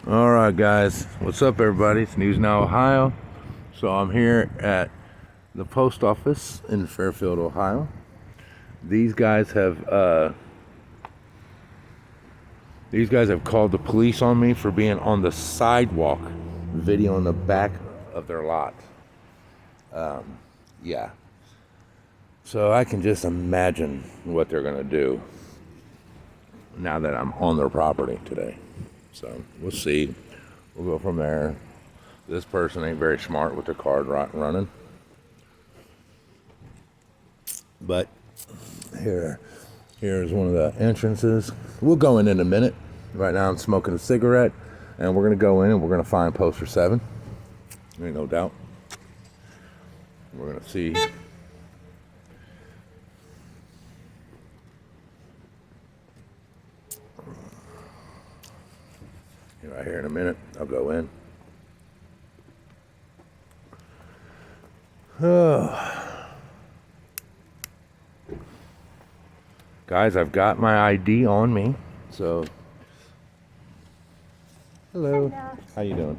All right, guys. What's up, everybody? It's News Now, Ohio. So I'm here at the post office in Fairfield, Ohio. These guys have called the police on me for being on the sidewalk, videoing the back of their lot. Yeah. So I can just imagine what they're gonna do now that I'm on their property today. So we'll see. We'll go from there. This person ain't very smart with their card running. But here's one of the entrances. We'll go in a minute. Right now I'm smoking a cigarette, and we're gonna go in and we're gonna find poster 7. Ain't no doubt. We're gonna see. Right here in a minute. I'll go in. Oh. Guys, I've got my ID on me, so. Hello. How you doing?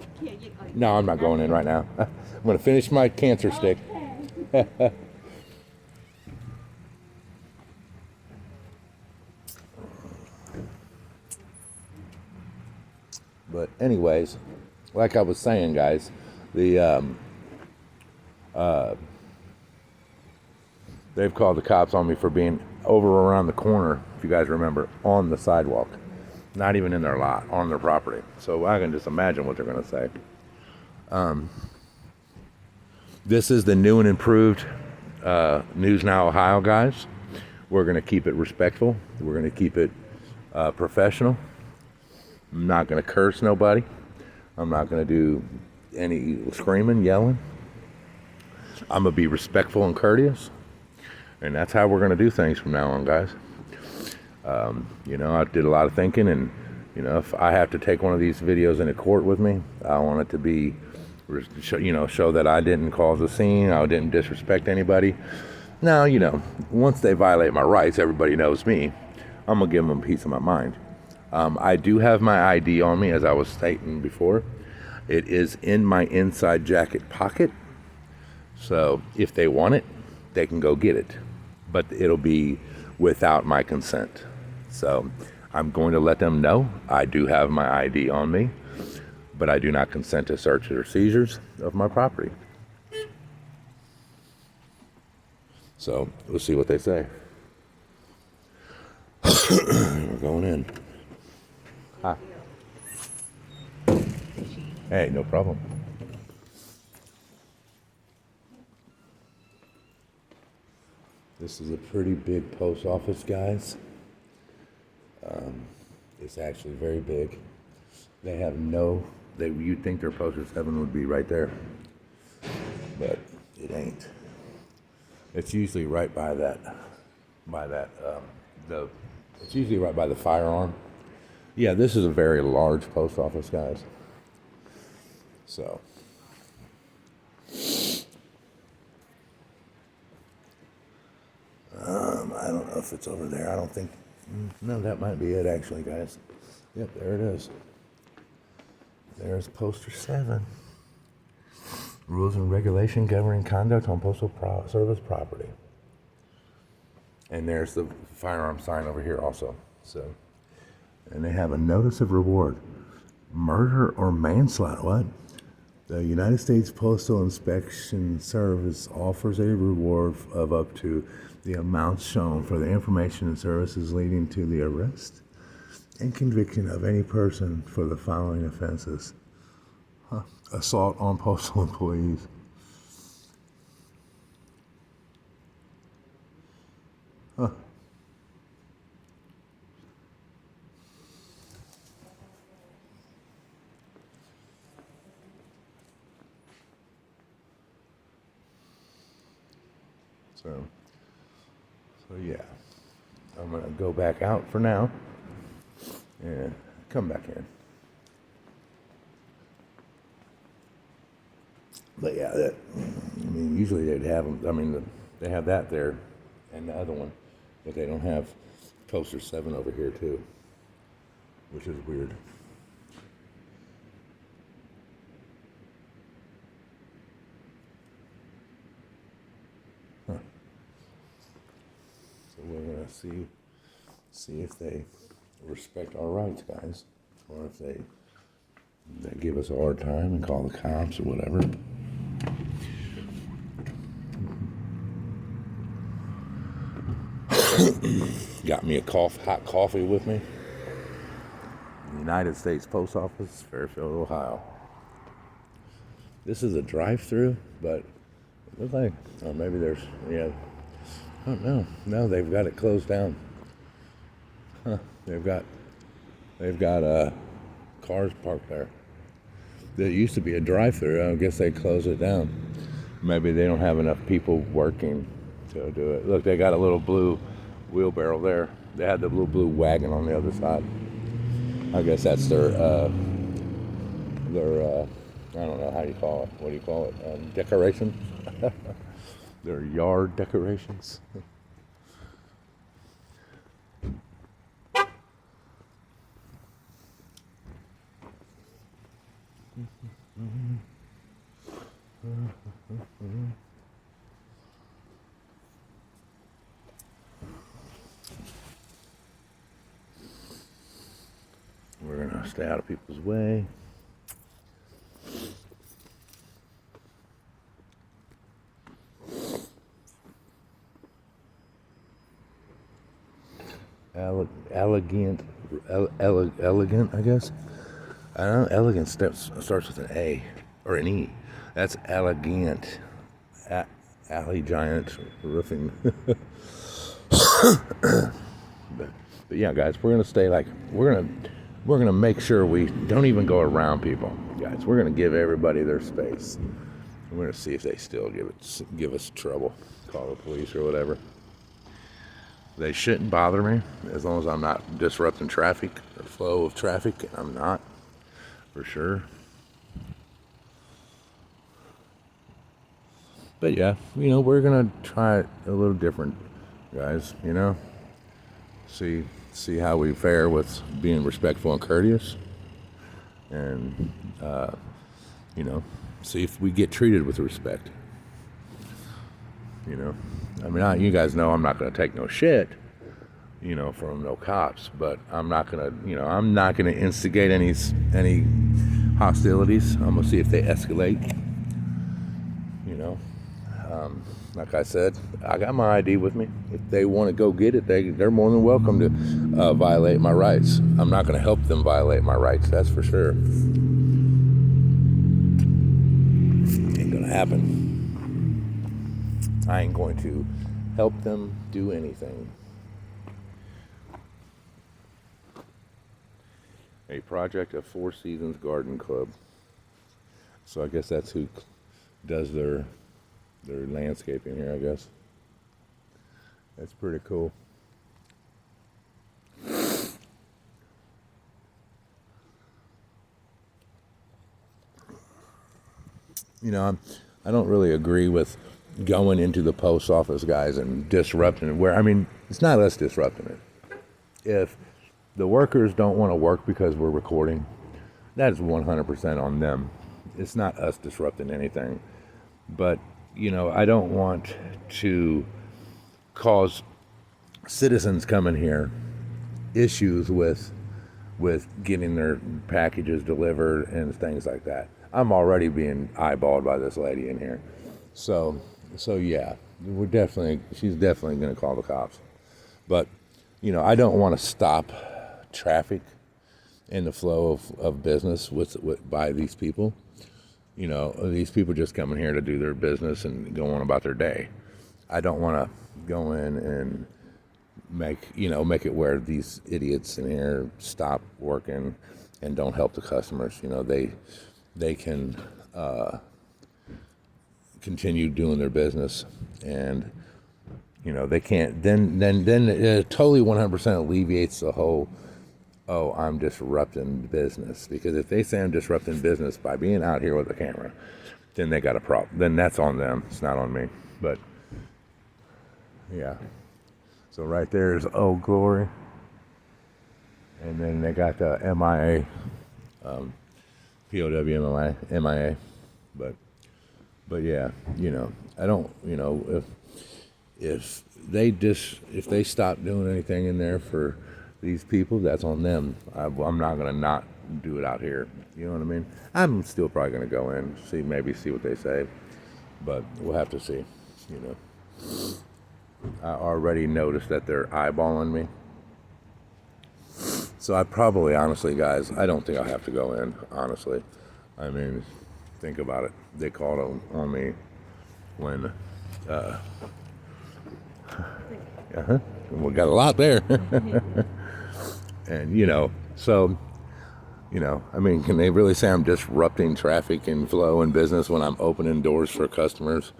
No, I'm not going in right now. I'm gonna finish my cancer stick. But anyways, like I was saying, guys, they've called the cops on me for being over around the corner, if you guys remember, on the sidewalk. Not even in their lot, on their property. So I can just imagine what they're going to say. This is the new and improved News Now Ohio, guys. We're going to keep it respectful. We're going to keep it professional. I'm not going to curse nobody. I'm not going to do any screaming, yelling. I'm going to be respectful and courteous. And that's how we're going to do things from now on, guys. I did a lot of thinking, and, if I have to take one of these videos into court with me, I want it to be, show that I didn't cause a scene, I didn't disrespect anybody. Now, once they violate my rights, everybody knows me. I'm going to give them a piece of my mind. I do have my ID on me, as I was stating before. It is in my inside jacket pocket. So if they want it, they can go get it. But it'll be without my consent. So I'm going to let them know I do have my ID on me, but I do not consent to search or seizures of my property. So we'll see what they say. We're going in. Hi. Hey, no problem. This is a pretty big post office, guys. It's actually very big. They have you'd think their poster 7 would be right there, but it ain't. It's usually right by it's usually right by the firearm. Yeah, this is a very large post office, guys. So. I don't know if it's over there. I don't think. No, that might be it, actually, guys. Yep, there it is. There's poster 7. Rules and regulation governing conduct on postal service property. And there's the firearm sign over here also. So, and they have a notice of reward. Murder or manslaughter. What? The United States Postal Inspection Service offers a reward of up to the amounts shown for the information and services leading to the arrest and conviction of any person for the following offenses. Assault on postal employees. So yeah, I'm gonna go back out for now and come back in. But yeah, usually they'd have them. They have that there and the other one, but they don't have poster 7 over here too, which is weird. gotta see if they respect our rights, guys, or if they give us a hard time and call the cops or whatever. Got me a hot coffee with me. United States Post Office, Fairfield, Ohio. This is a drive-through, but it looks like, or maybe there's, yeah, I don't know. No, they've got it closed down. Huh? They've got cars parked there. There used to be a drive-through. I guess they closed it down. Maybe they don't have enough people working to do it. Look, they got a little blue wheelbarrow there. They had the little blue wagon on the other side. I guess that's their I don't know how you call it. What do you call it? Decoration. Their yard decorations. We're gonna stay out of people's way. Elegant, I guess. I don't know. Elegant starts with an A or an E. That's elegant. Alley Giant Roofing. But yeah, guys, we're gonna stay we're gonna make sure we don't even go around people, guys. We're gonna give everybody their space. We're gonna see if they still give us trouble, call the police or whatever. They shouldn't bother me as long as I'm not disrupting traffic or flow of traffic. I'm not, for sure. But yeah, we're gonna try it a little different, guys. See how we fare with being respectful and courteous, and see if we get treated with respect. You guys know I'm not going to take no shit, from no cops, but I'm not going to instigate any hostilities. I'm going to see if they escalate. Like I said, I got my ID with me. If they want to go get it, they're more than welcome to violate my rights. I'm not going to help them violate my rights, that's for sure. Ain't going to happen. I ain't going to help them do anything. A project of Four Seasons Garden Club. So I guess that's who does their landscaping here, I guess. That's pretty cool. I don't really agree with going into the post office, guys, and disrupting it. It's not us disrupting it. If the workers don't want to work because we're recording, that is 100% on them. It's not us disrupting anything. But, I don't want to cause citizens coming here issues with getting their packages delivered and things like that. I'm already being eyeballed by this lady in here. So yeah, she's definitely going to call the cops. But, I don't want to stop traffic in the flow of business by these people. These people just coming here to do their business and go on about their day. I don't want to go in and make it where these idiots in here stop working and don't help the customers. They can continue doing their business, and they can't. Then it totally 100% alleviates the whole, oh, I'm disrupting business. Because if they say I'm disrupting business by being out here with a camera, then they got a problem. Then that's on them. It's not on me. But yeah. So right there is Old Glory, and then they got the MIA, POW MIA. But yeah, I don't, if if they stop doing anything in there for these people, that's on them. I'm not gonna not do it out here. You know what I mean? I'm still probably gonna go in, see what they say, but we'll have to see. You know, I already noticed that they're eyeballing me. So I probably, honestly, guys, I don't think I'll have to go in, honestly. I mean, think about it. They called on me when, we got a lot there. And, I mean, can they really say I'm disrupting traffic and flow and business when I'm opening doors for customers,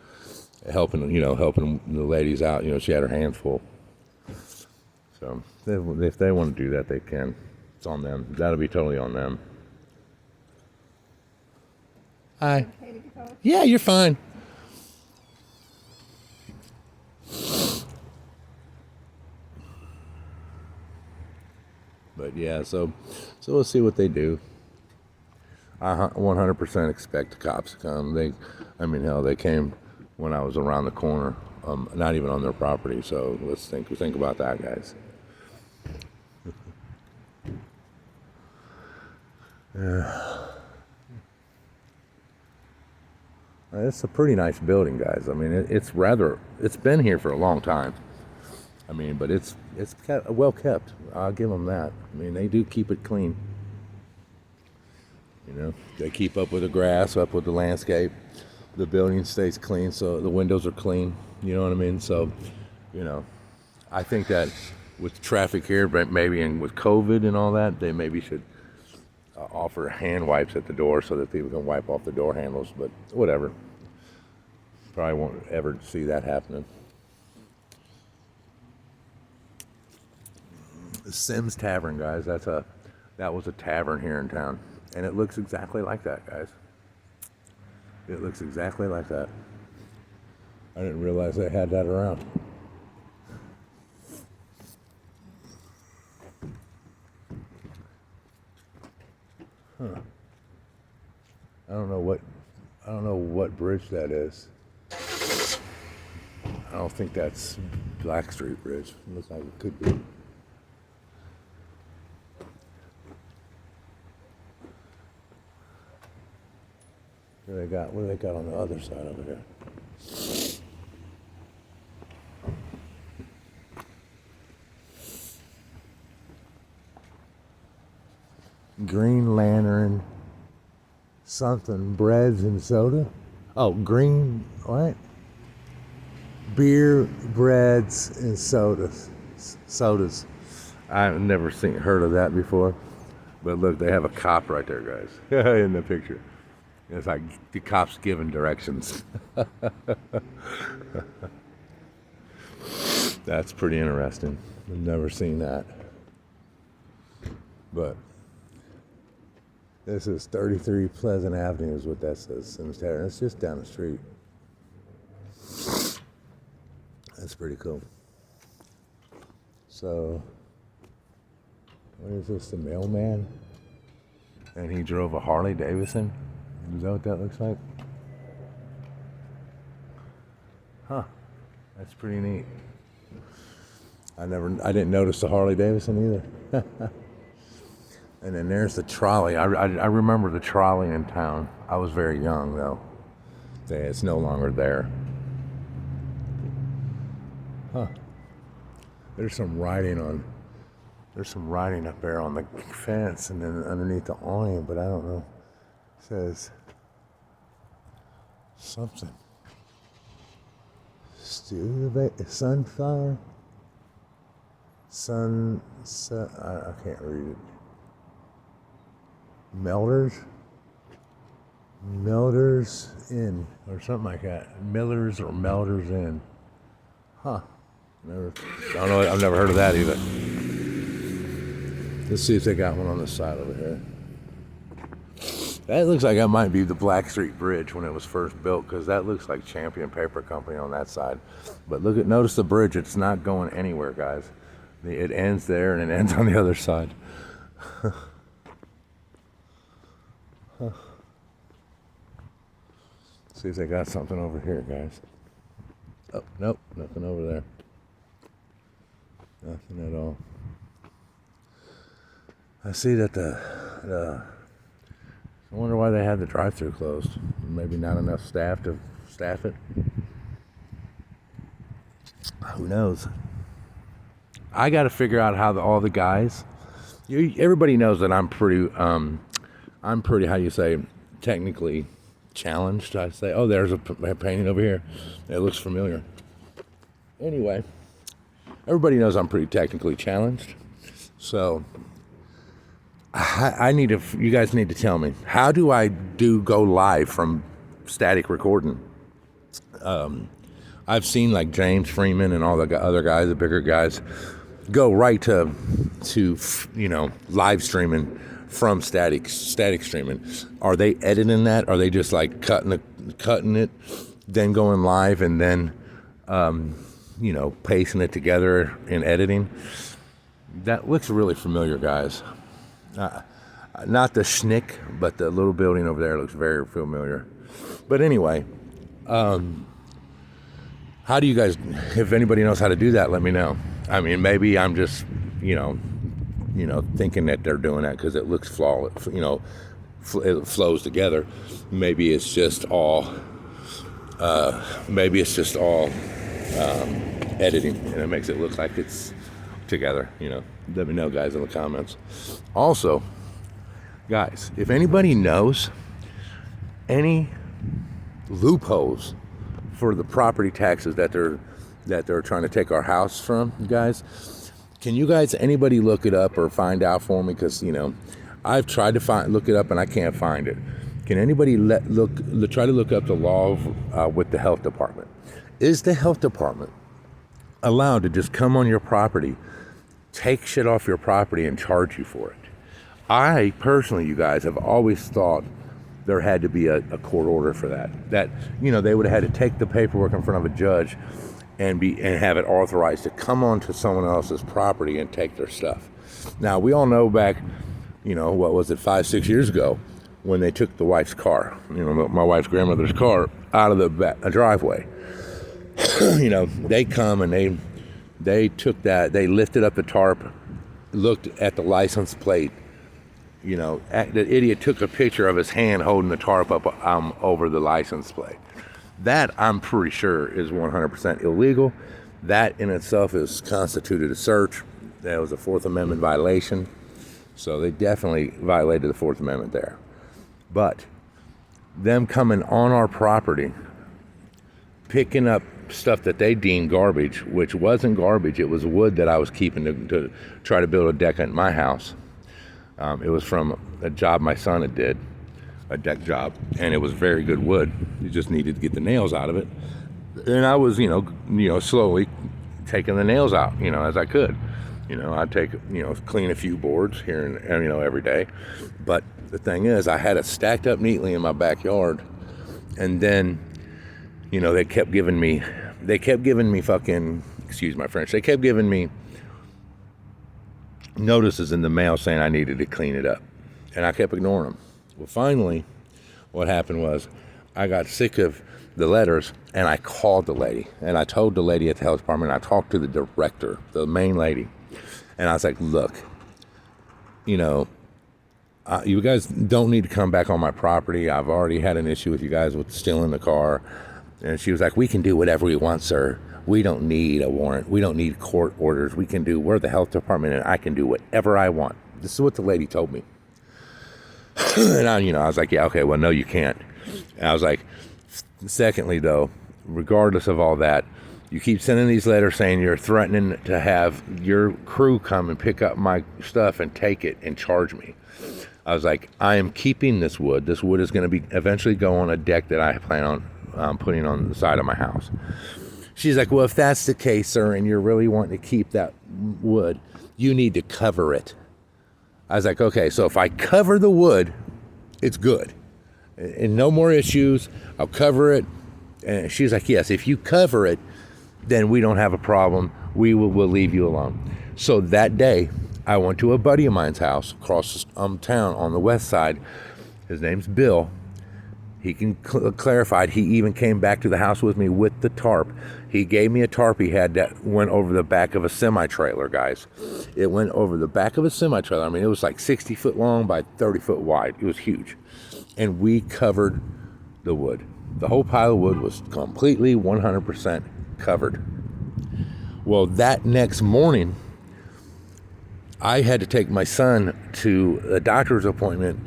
helping the ladies out? She had her hands full. So if they want to do that, they can. It's on them. That'll be totally on them. Hi. Yeah, you're fine. But yeah, so we'll see what they do. I 100% expect the cops to come. Hell, they came when I was around the corner, not even on their property. So let's think about that, guys. It's a pretty nice building, guys. I mean, it's been here for a long time. I mean, but it's well kept. I'll give them that. I mean, they do keep it clean. They keep up with the grass, up with the landscape. The building stays clean, so the windows are clean. You know what I mean? So, I think that with traffic here, but maybe with COVID and all that, they maybe should offer hand wipes at the door so that people can wipe off the door handles. But whatever. Probably won't ever see that happening. The Sims Tavern, guys. That was a tavern here in town, and it looks exactly like that, guys. It looks exactly like that. I didn't realize they had that around. Huh. I don't know what bridge that is. I don't think that's Blackstreet Bridge. It looks like it could be. What do they got on the other side over there? Green Lantern something, breads and soda. Oh, green, what? Beer, breads, and sodas. I've never heard of that before. But look, they have a cop right there, guys, in the picture. It's like the cop's giving directions. That's pretty interesting. I've never seen that. But this is 33 Pleasant Avenue is what that says, Sims Tavern. It's just down the street. That's pretty cool. So, what is this, the mailman? And he drove a Harley Davidson? Is that what that looks like? Huh. That's pretty neat. I didn't notice the Harley Davidson either. And then there's the trolley. I remember the trolley in town. I was very young though. It's no longer there. Huh. There's some writing up there on the fence and then underneath the awning, but I don't know. It says something. Sunflower? I can't read it. Melders Inn, or something like that. Millers or Melders Inn. Huh. I don't know. I've never heard of that either. Let's see if they got one on the side over here. That looks like that might be the Blackstreet Bridge when it was first built, because that looks like Champion Paper Company on that side. But notice the bridge. It's not going anywhere, guys. It ends there and it ends on the other side. See if they got something over here, guys. Oh, nope, nothing over there. Nothing at all. I see that I wonder why they had the drive-thru closed. Maybe not enough staff to staff it. Who knows? I got to figure out how all the guys. Everybody knows that I'm pretty. How you say, technically challenged. I say, oh, there's a painting over here. It looks familiar. Anyway, everybody knows I'm pretty technically challenged. So I need to. You guys need to tell me, how do I go live from static recording? I've seen like James Freeman and all the other guys, the bigger guys, go right to live streaming from static streaming. Are they editing that? Are they just like cutting it, then going live and then pasting it together in editing? That looks really familiar, guys. Not the schnick, but the little building over there looks very familiar. But anyway, how do you guys, if anybody knows how to do that, let me know. I mean, maybe I'm just, thinking that they're doing that because it looks flawless, it flows together. Maybe it's just all editing, and it makes it look like it's together. Let me know, guys, in the comments. Also, guys, if anybody knows any loopholes for the property taxes that they're trying to take our house from, you guys, can you guys, anybody look it up or find out for me? Because I've tried to look it up and I can't find it. Can anybody try to look up the law with the health department? Is the health department allowed to just come on your property, take shit off your property, and charge you for it? I personally, you guys, have always thought there had to be a court order for that. That they would have had to take the paperwork in front of a judge and have it authorized to come onto someone else's property and take their stuff. Now, we all know back, what was it, 5-6 years ago, when they took the wife's car, my wife's grandmother's car, out of the driveway. They come and they took that, they lifted up the tarp, looked at the license plate. The idiot took a picture of his hand holding the tarp up over the license plate. That, I'm pretty sure, is 100% illegal. That in itself is constituted a search. That was a Fourth Amendment violation. So they definitely violated the Fourth Amendment there. But them coming on our property, picking up stuff that they deemed garbage, which wasn't garbage, it was wood that I was keeping to try to build a deck at my house. It was from a job my son had did, a deck job, and it was very good wood. You just needed to get the nails out of it. And I was, slowly taking the nails out, as I could. I'd take, clean a few boards here and every day. But the thing is, I had it stacked up neatly in my backyard, and then, they kept giving me fucking, excuse my French, they kept giving me notices in the mail saying I needed to clean it up, and I kept ignoring them. Well, finally, what happened was I got sick of the letters, and I called the lady, and I told the lady at the health department, I talked to the director, the main lady, and I was like, look, you guys don't need to come back on my property. I've already had an issue with you guys with stealing the car. And she was like, we can do whatever we want, sir. We don't need a warrant. We don't need court orders. We're the health department, and I can do whatever I want. This is what the lady told me. And I was like, yeah, okay, well, no, you can't. And I was like, secondly, though, regardless of all that, you keep sending these letters saying you're threatening to have your crew come and pick up my stuff and take it and charge me. I was like, I am keeping this wood. This wood is going to be eventually go on a deck that I plan on putting on the side of my house. She's like, well, if that's the case, sir, and you're really wanting to keep that wood, you need to cover it. I was like, okay, so if I cover the wood, it's good. And no more issues. I'll cover it. And she's like, yes, if you cover it, then we don't have a problem. We'll leave you alone. So that day, I went to a buddy of mine's house across town on the west side. His name's Bill. He can clarified. He even came back to the house with me with the tarp. He gave me a tarp he had that went over the back of a semi-trailer, guys. It went over the back of a semi-trailer. I mean, it was like 60 foot long by 30 foot wide. It was huge. And we covered the wood. The whole pile of wood was completely 100% covered. Well, that next morning, I had to take my son to a doctor's appointment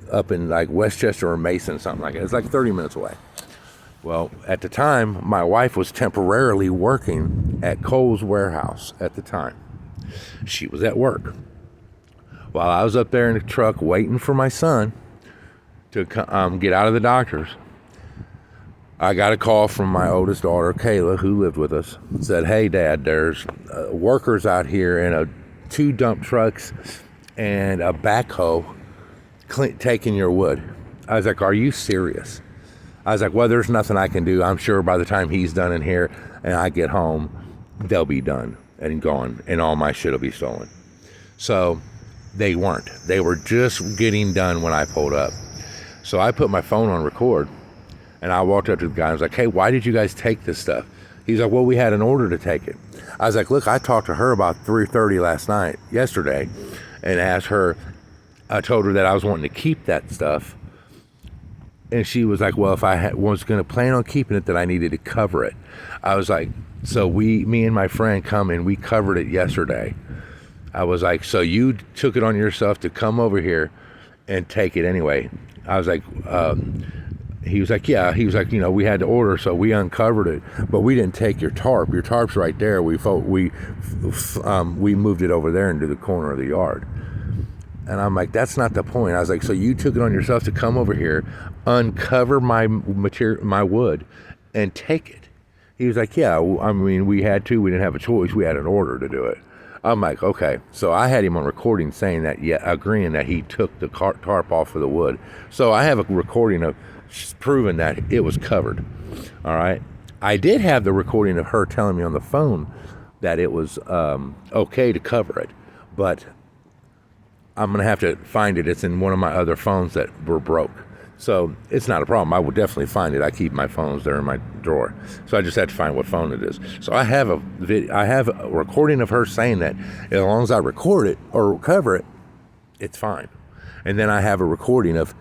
up in like Westchester or Mason, something like that. It's like 30 minutes away. Well, at the time, my wife was temporarily working at Kohl's warehouse at the time. She was at work. While I was up there in the truck waiting for my son to get out of the doctor's, I got a call from my oldest daughter, Kayla, who lived with us, said, "Hey, Dad, there's workers out here in 2 dump trucks and a backhoe taking your wood." I was like, "Are you serious?" I was like, "Well, there's nothing I can do. I'm sure by the time he's done in here and I get home, they'll be done and gone and all my shit will be stolen." So they weren't. They were just getting done when I pulled up. So I put my phone on record and I walked up to the guy and was like, "Hey, why did you guys take this stuff?" He's like, "Well, we had an order to take it." I was like, "Look, I talked to her about 3:30 yesterday, and asked her, I told her that I was wanting to keep that stuff. And she was like, well, if I was going to plan on keeping it, then I needed to cover it." I was like, so me and my friend come and we covered it yesterday. I was like, so you took it on yourself to come over here and take it anyway? I was like, he was like, yeah. He was like, we had to order, so we uncovered it, but we didn't take your tarp. Your tarp's right there. We moved it over there into the corner of the yard. And I'm like, that's not the point. I was like, so you took it on yourself to come over here, uncover my material, my wood, and take it? He was like, yeah, I mean, we had to. We didn't have a choice. We had an order to do it. I'm like, okay. So I had him on recording saying that, yeah, agreeing that he took the tarp off of the wood. So I have a recording of proving that it was covered. All right. I did have the recording of her telling me on the phone that it was okay to cover it, but I'm going to have to find it. It's in one of my other phones that were broke. So it's not a problem. I will definitely find it. I keep my phones there in my drawer. So I just had to find what phone it is. So I have a recording of her saying that as long as I record it or cover it, it's fine. And then I have a recording of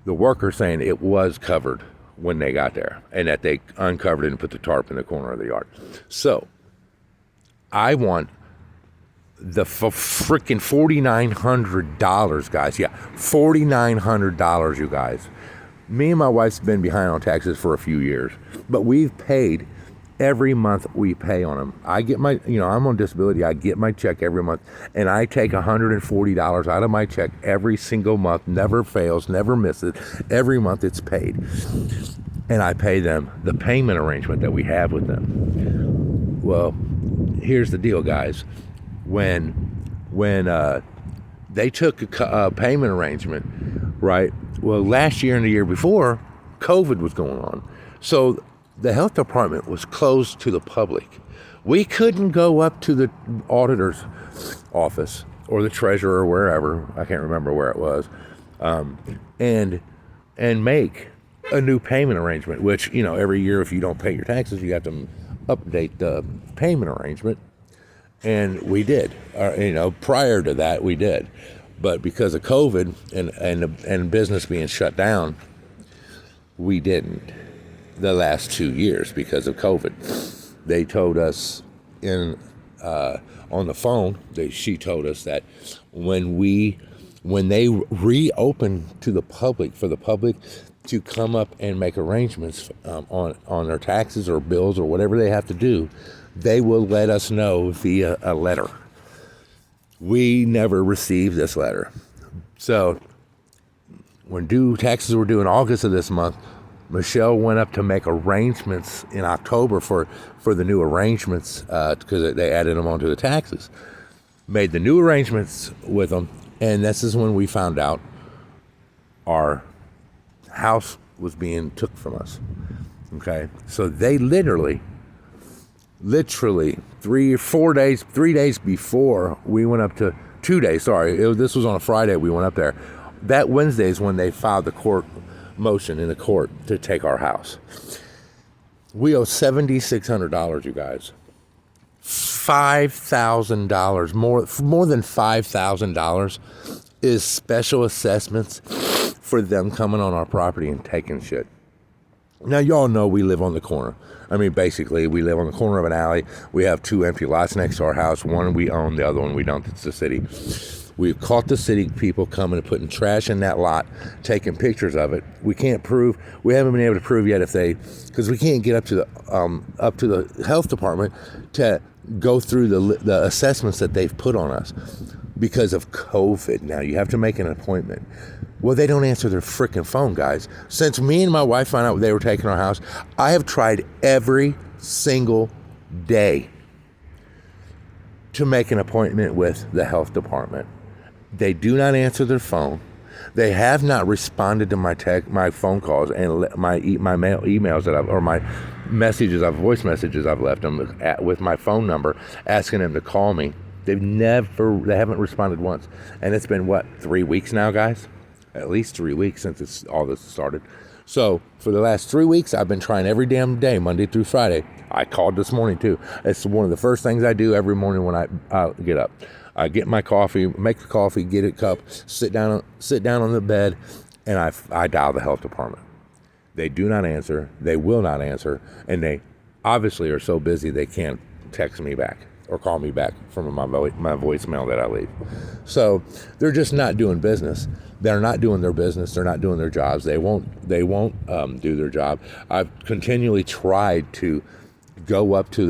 the worker saying it was covered when they got there and that they uncovered it and put the tarp in the corner of the yard. So I want the freaking $4,900, guys. Yeah, $4,900, you guys. Me and my wife's been behind on taxes for a few years, but we've paid every month. We pay on them. I get my, I'm on disability. I get my check every month, and I take $140 out of my check every single month. Never fails, never misses. Every month it's paid, and I pay them the payment arrangement that we have with them. Well, here's the deal, guys. When they took a payment arrangement, right? Well, last year and the year before, COVID was going on. So the health department was closed to the public. We couldn't go up to the auditor's office or the treasurer or wherever, I can't remember where it was, and make a new payment arrangement, which, every year if you don't pay your taxes, you have to update the payment arrangement. And we did, prior to that we did, but because of COVID and business being shut down, we didn't the last 2 years because of COVID. They told us on the phone, she told us that when they reopened to the public, for the public to come up and make arrangements on their taxes or bills or whatever they have to do, they will let us know via a letter. We never received this letter. So when taxes were due in August of this month, Michelle went up to make arrangements in October for the new arrangements because they added them onto the taxes. Made the new arrangements with them, and this is when we found out our house was being took from us. Okay, so they literally 3 days before we went up to 2 days. Sorry, this was on a Friday. We went up there. That Wednesday is when they filed the court motion in the court to take our house. We owe $7,600, you guys. $5,000, more than $5,000 is special assessments for them coming on our property and taking shit. Now, y'all know we live on the corner. I mean, basically, we live on the corner of an alley. We have 2 empty lots next to our house. One we own, the other one we don't. It's the city. We've caught the city people coming and putting trash in that lot, taking pictures of it. We haven't been able to prove yet because we can't get up to the health department to go through the assessments that they've put on us because of COVID. Now you have to make an appointment. Well, they don't answer their freaking phone, guys. Since me and my wife found out they were taking our house, I have tried every single day to make an appointment with the health department. They do not answer their phone. They have not responded to my phone calls and my emails or my voice messages I've left them with my phone number, asking them to call me. They haven't responded once, and it's been 3 weeks now, guys? At least 3 weeks since all this started. So for the last 3 weeks, I've been trying every damn day, Monday through Friday. I called this morning too. It's one of the first things I do every morning when I get up. I get my coffee, make the coffee, get a cup, sit down on the bed, and I dial the health department. They do not answer. They will not answer, and they obviously are so busy they can't text me back or call me back from my voicemail that I leave. So they're just not doing business. They're not doing their business. They're not doing their jobs. They won't do their job. I've continually tried to go up to